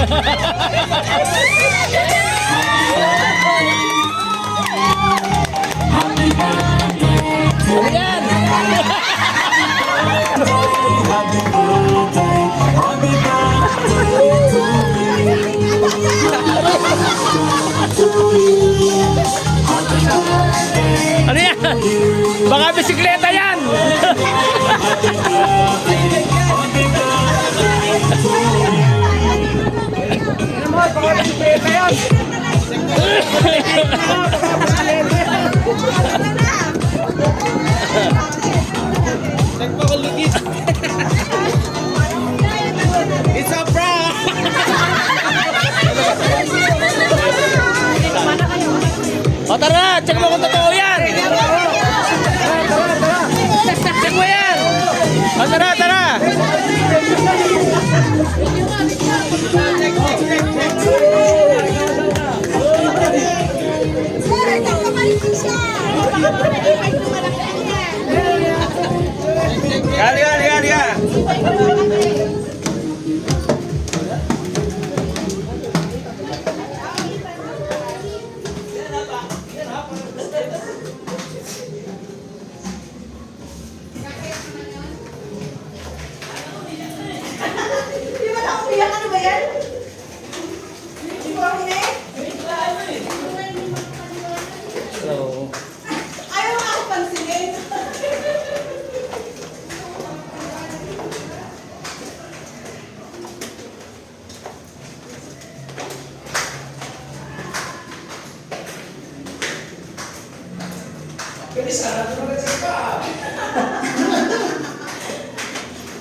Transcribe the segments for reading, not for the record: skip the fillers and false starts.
Ano yan? Baka bisikleta yan! Nagpakulugit. It's a prank! O tara, check mo kung totoo yan! Check mo yan! O tara, tara! Liga. Di ba naumiyak? Ano ba yan? Di ba umiyak? Ayaw nga ako pansinin.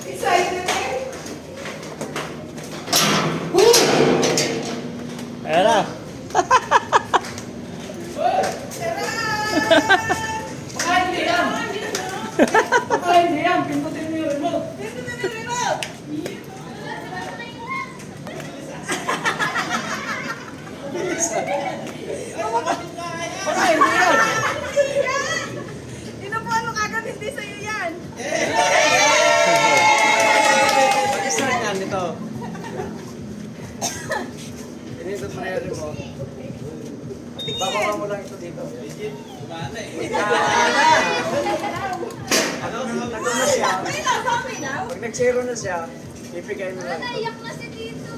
Excited eh? Ayan na. Pindutin mo yung remote. Inupuan mo kagad, hindi sa'yo yan. Mag-start yan nito. Pinindot mo na yung remote. Bababa mo lang ito dito. Nag-ano na siya. Pag nag-zero na siya, ipigay mo lang ito. Naiyak na si Tito.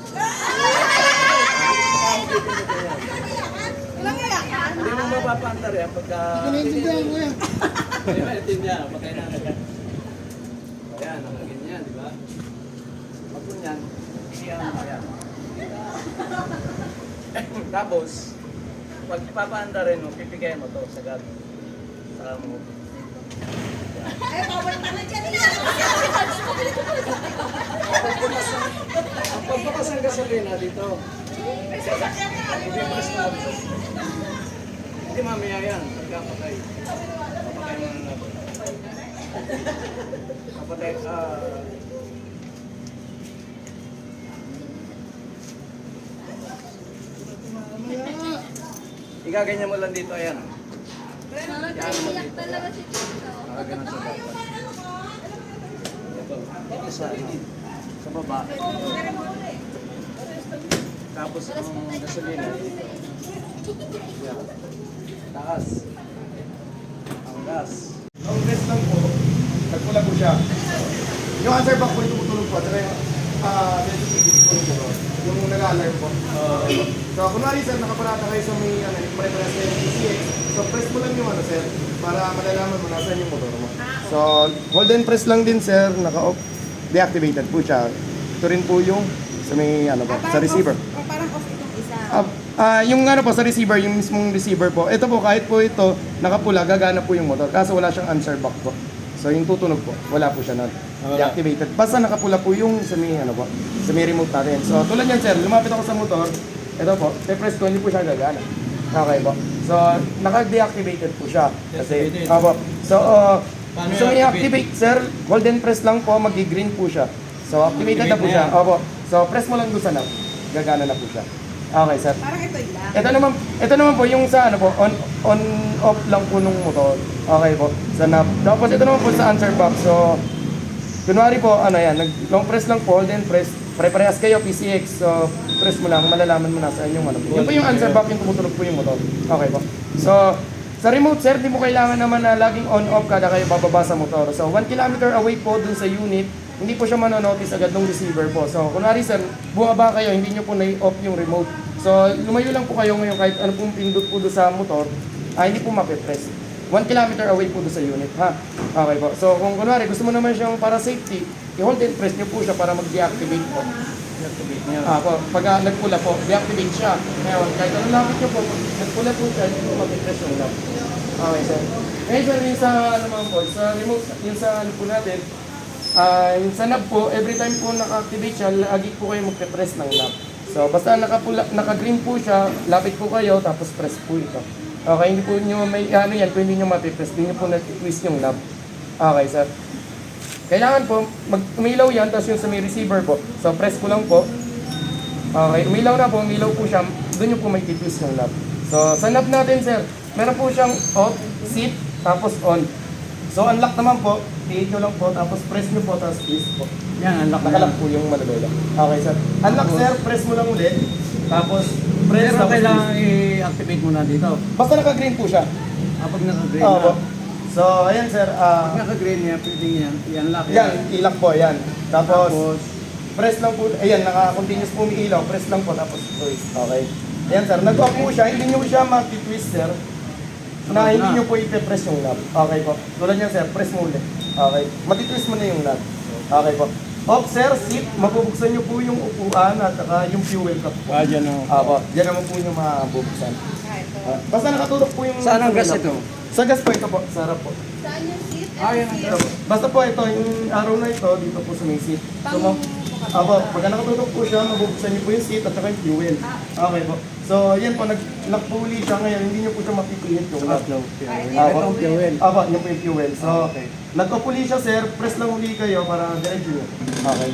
Walang iyakan. Hindi mo mapapaandar yan pagka... Pinaintindihan mo yan. Pinaintindihan, pagka inanagan. Ayan, nakagin yan, di ba? Pag yan, iyan mo yan. Tapos, pag ipapaandarin mo, pipigayin mo to sa gabi. Saka mo. Ay, bawal ka na dyan. Ang pagbukas ng gasolina dito, May sasakyan ka. hindi mas mo. Hindi mamaya yan, pagkapatay. Papatay mo na natin. Papatay, igaganyan mo lang dito, ayan. Naiyak talaga si Tito. Nakaganon sa baba. Ito sa baba. Tapos ang gasolina dito. Yan. Taas. Ang gas. Ang rest lang po, nagpula po siya. Yung answer back po yung tumutulog po, tsaka yung medyo tigil po yung nag-alarm po. So, kunwari sir, nakaparata kayo sa may, pare-paras na yung PCX. So, press mo lang yung sir, para malalaman mo nasaan yung motor mo. So, hold and press lang din sir, naka-off, deactivated po siya. Ito rin po yung sa may, sa receiver. Parang off itong isa. Yung sa receiver, yung mismong receiver po, ito po, kahit po ito, nakapula, gagana po yung motor. Kaso wala siyang answer back po. So yung tutunog po, wala po siya na deactivated. Basta nakapula po yung sa may, sa may remote natin. So tulad yan sir, lumapit ako sa motor, ito po, press ko, hindi po siya gagana. Okay po. So naka-deactivated po siya. Kasi, so, gusto mo i-activate sir, hold and press lang po, mag-green po siya. So activated na po siya. Opo. So press mo lang doon sa knob, gagana na po siya. Okay, sir. Parang ito lang. Ito naman po yung sa on off lang po nung motor. Okay po. Sa knob. Tapos ito naman po sa answer box. So kunwari po yan, long press lang po, then press pare-parehas kayo, PCX. So, press mo lang, malalaman mo na saan yung ano. Yun po yung answer back, yung tumutunog po yung motor. Okay po. So, sa remote sir, di mo kailangan naman na laging on-off kada kayo bababa sa motor. So, 1 kilometer away po dun sa unit, hindi po siya manonotice agad ng receiver po. So, kunwari sir, bumaba kayo, hindi nyo po na-off yung remote. So, lumayo lang po kayo ngayon kahit ano pong pindot po doon sa motor, hindi po mapipress. 1 kilometer away po doon sa unit, ha? Okay po. So, kung kunwari, gusto mo naman siyang para safety, i-hold and press nyo po siya para mag-deactivate po. Activate niya. Po, pag nagpula po, deactivate siya. Ngayon, kahit anong lapit nyo po, pag nagpula po siya, hindi po mapipress yung lock. Okay, sir. Ngayon, sir, yung sa, ano mga po, sa remote, yung sa, ano po natin, yung sa knob po, every time po naka-activate siya, lagi po kayo magpe-press ng knob. So, basta naka-green po siya, lapit po kayo, tapos press po ito. Okay, hindi po nyo may, ano yan, kung hindi nyo mapipress, hindi nyo po na-twist yung knob. Okay, sir. Kailangan po, umilaw yan, tapos yung sa may receiver po. So, press ko lang po. Okay, umilaw na po, umilaw po siya, doon nyo po may twist yung knob. So, sa knob natin, sir, meron po siyang off, sit, tapos on. So, unlock naman po, i-hit nyo lang po, tapos press nyo po, tapos twist po. Yan, unlock na. Nakalock po yung manulola. Okay, sir. Unlock, sir, press mo lang ulit, tapos press, Pero tapos kailangan twist. i-activate muna dito. Basta naka-green po siya. Kapag naka-green Opo. na. So, ayan, sir. Pag naka-green niya, pwede yan. I-unlock Yan, ilak po, yan. Tapos, Tapos, press lang po, ayan, naka-continuous po umiilaw, press lang po, tapos twist. Okay. Ayan, sir. Nag-off po siya, hindi nyo siya mati-twist, sir. Na hindi nyo po ipe-press yung knob. Okay po. Tulad niyan, sir, press mo ulit. Okay. Mati-twist mo na yung knob. Okay po. Off, sir, seat, mabubuksan nyo po yung upuan at saka yung fuel cap po. dyan o. Apo, diyan naman po yung mabubuksan. Basta nakatulog po yung... Saan ang gas ito? Sa gas po ito po, sa harap po. Saan yung seat? Yan ang Ito po. Basta po ito, yung araw na ito, dito po sa may seat. So, apo, pagka nakatulog po siya, mabubuksan niyo po yung seat at saka yung fuel. Okay po. So, yan po, nag-lock po uli siya ngayon, hindi niyo po siya mapipilit yung lock. Ito ang fuel. Apo, yun po yung fuel. So, Okay. nag-off uli siya, sir, press lang uli kayo para diretso niyo. Okay.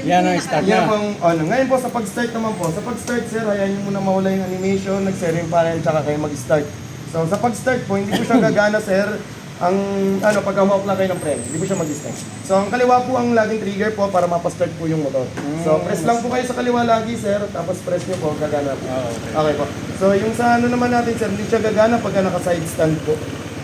Yan ang start Yan na. pong, ano, ngayon po sa pag-start naman po, sa pag-start sir, hayaan nyo muna mawala yung animation, nag-share yung panel, tsaka kayo mag-start. So sa pag-start po, hindi po siya gagana sir, ang ano, pag-hawak lang kayo ng preno, hindi po siya mag-start. So ang kaliwa po ang laging trigger po para mapastart po yung motor. So press lang po kayo sa kaliwa lagi sir, tapos press nyo po, gagana po. Okay. Okay po. So yung sa ano naman natin sir, hindi siya gagana pagka naka-side stand po.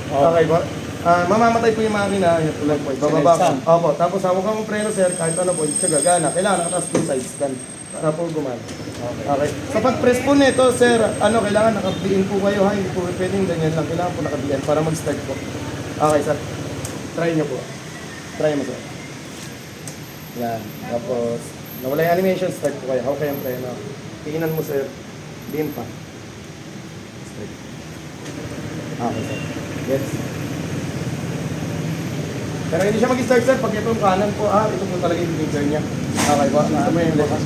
Okay po. Mamamatay po yung makina, yan tulad po, ibababa ko. Side stand. Opo, tapos hawak ang preno sir, kahit ano po, hindi siya gagana. Kailangan nakataas po yung side stand para po gumana. Okay. Sa pag-press po nito sir, ano, kailangan nakabiin po kayo ha, hindi po pwedeng ganyan lang. Kailangan po nakabiin para mag-start po. Okay sir, try nyo po. Try mo sir. Yan, tapos nawala yung animation, start po kayo. Hawak kayo ang preno. Tingnan mo sir, diin pa. Start. Okay sir. Yes. Pero hindi siya mag-start sir, pag ito yung kanan po, ito po talaga yung trigger niya. Okay po, gusto mo yung left.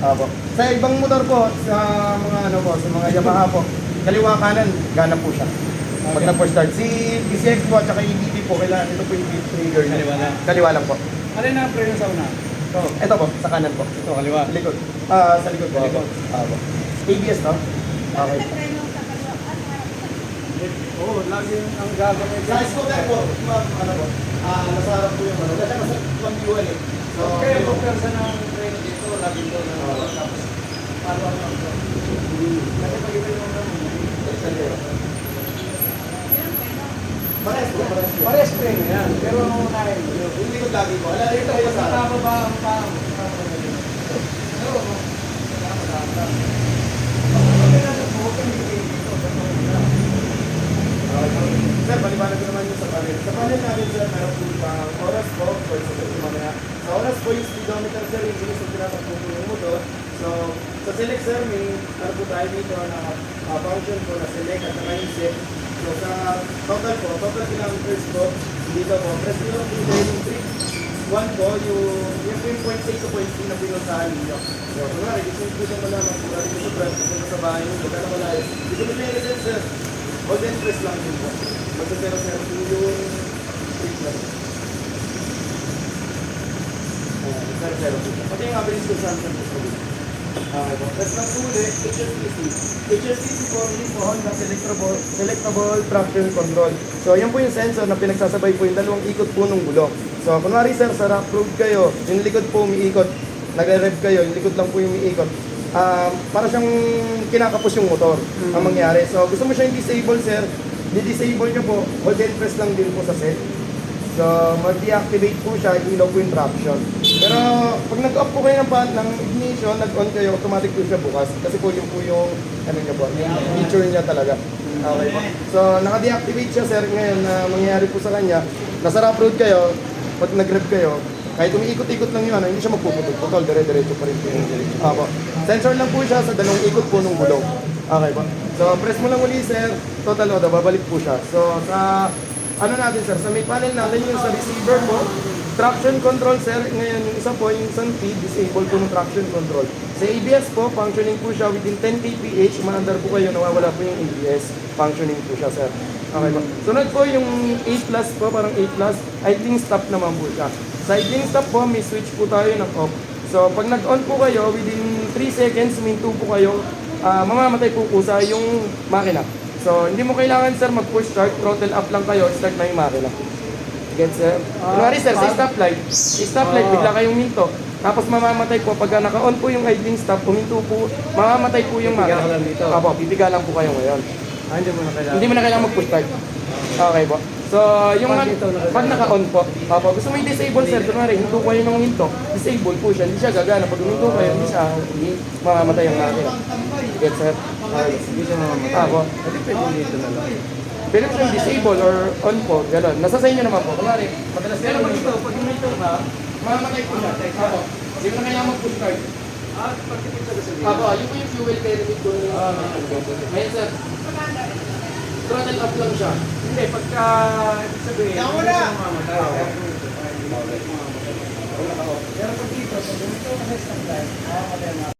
Apo. Sa ibang motor po, sa mga ano po, sa mga Yamaha po, kaliwa kanan, gana po siya. Pag na-push start. Si PCX po at saka EDP po, kailangan ito po yung trigger niya. Kaliwa lang. Kaliwa lang po. Alin na ang preno sa una? Ito po, sa kanan po. Ito, kaliwa. Sa likod. Sa likod po. Sa likod. Apo. ABS to? Okay po. Oo, lagi ang gagawin. Sa scooter po, ano po, nasa harap po yung ano. Kasi nasa fuel eh. So, Okay, pagpersa ng preno dito, lagi ito na. Tapos, ano ang ito? Kasi pag ito yung Pares po, pares po. Pares preno yan. Pero ang unahin, Yung likod lagi po. Wala Dito, dito kayo sa harap. pagkababa ang pang. Pero, Sir, paliwanag ko naman yung sa panel. Sa panel namin, sir, meron po ang oras po, for sa mamaya. Sa oras po yung speedometer, sir, yung bilis na tinatakbo po yung motor. So, sa select, sir, may ano po tayo dito na function po na select at saka yung set. So, sa total kilometers po, dito po, press nyo lang po yung 3, 1 po, yung point A to point B na pinuntahan ninyo. So, kunwari, gusto nyo po siya malaman kung ano yung sobrang kung sa bahay nyo, kung ano malayo. Gusto nyo siya yung sir. Hold and press lang din po. Magsa-0-0 yung switch lang. Ayan, 0-0 po. Pati yung average ko saan po sa ulit. Okay po. Press lang po ulit, HSTC. HSTC po, yun po, Honda Selectable Traction Control. So, yan po yung sensor na pinagsasabay po yung dalawang ikot po ng gulong. So, kunwari sir, sa rough road kayo, yung likod po umiikot, nagre-rev kayo, yung likod lang po yung umiikot. Para siyang kinakapos yung motor ang mangyari. So gusto mo siyang disable sir, di-disable nyo po, hold and press lang din po sa set. So mag-deactivate po siya, ilaw po yung traction. Pero pag nag-off po kayo ng ignition, nag-on kayo, automatic po siya bukas. Kasi po yung ano niya po, yung feature niya talaga. Okay po. So naka-deactivate siya sir, ngayon na mangyayari po sa kanya, nasa rough road kayo, pag nag-rev kayo, kahit umiikot-ikot lang yun, hindi siya magpuputol-putol, dire-diretso pa rin po yung Apo. Sensor lang po siya sa dalawang ikot po ng gulong. Okay po. So, press mo lang uli, sir. Total load, babalik po siya. So, sa ano natin, sir, sa may panel natin yung sa receiver po, traction control, sir. Ngayon, yung isa po, yung isang feed, disable po ng traction control. Sa ABS po, functioning po siya within 10 kph. Maandar po kayo, nawawala po yung ABS. Functioning po siya, sir. Okay po. Sunod po yung 8 plus po, parang 8 plus, idling stop naman po siya. Sa idling stop po, may switch po tayo ng off. So, pag nag-on po kayo, within 3 seconds, minto po kayo, mamamatay po kusa yung makina. So, hindi mo kailangan, sir, mag-push start, throttle up lang kayo, start na yung makina. Get, sir? Kunwari, sir, sa stoplight, bigla kayong minto. Tapos mamamatay po, pag naka-on po yung idling stop, puminto po, mamamatay po yung makina. Pipiga ka lang dito. Apo, pipiga lang po kayo ngayon. Hindi mo na kailangan. Hindi mo na kailangan mag-push start. Okay po. So, yung pag naka-on po, gusto mo i-disable sir, kunwari, hinto kayo ng hinto, disable po siya, hindi siya gagana. Pag huminto kayo, hindi mamamatay ang makina. Get, sir? Hindi siya mamamatay. Apo. Hindi pwede dito na lang. Pwede mo siyang disable or on po, gano'n. Nasa sa inyo naman po. Kunwari, madalas pero pag huminto ka, mamamatay po siya. Apo. Hindi mo na kailangan mag-push start. Pagkipit sa sabihin. Apo, yun po yung fuel benefit ko. Ngayon, sir, throttle up lang siya. Hindi, pagka sabihin, hindi siya mamamatay. Pero pag dito, pag ganito ka sa stoplight, mamamatay ang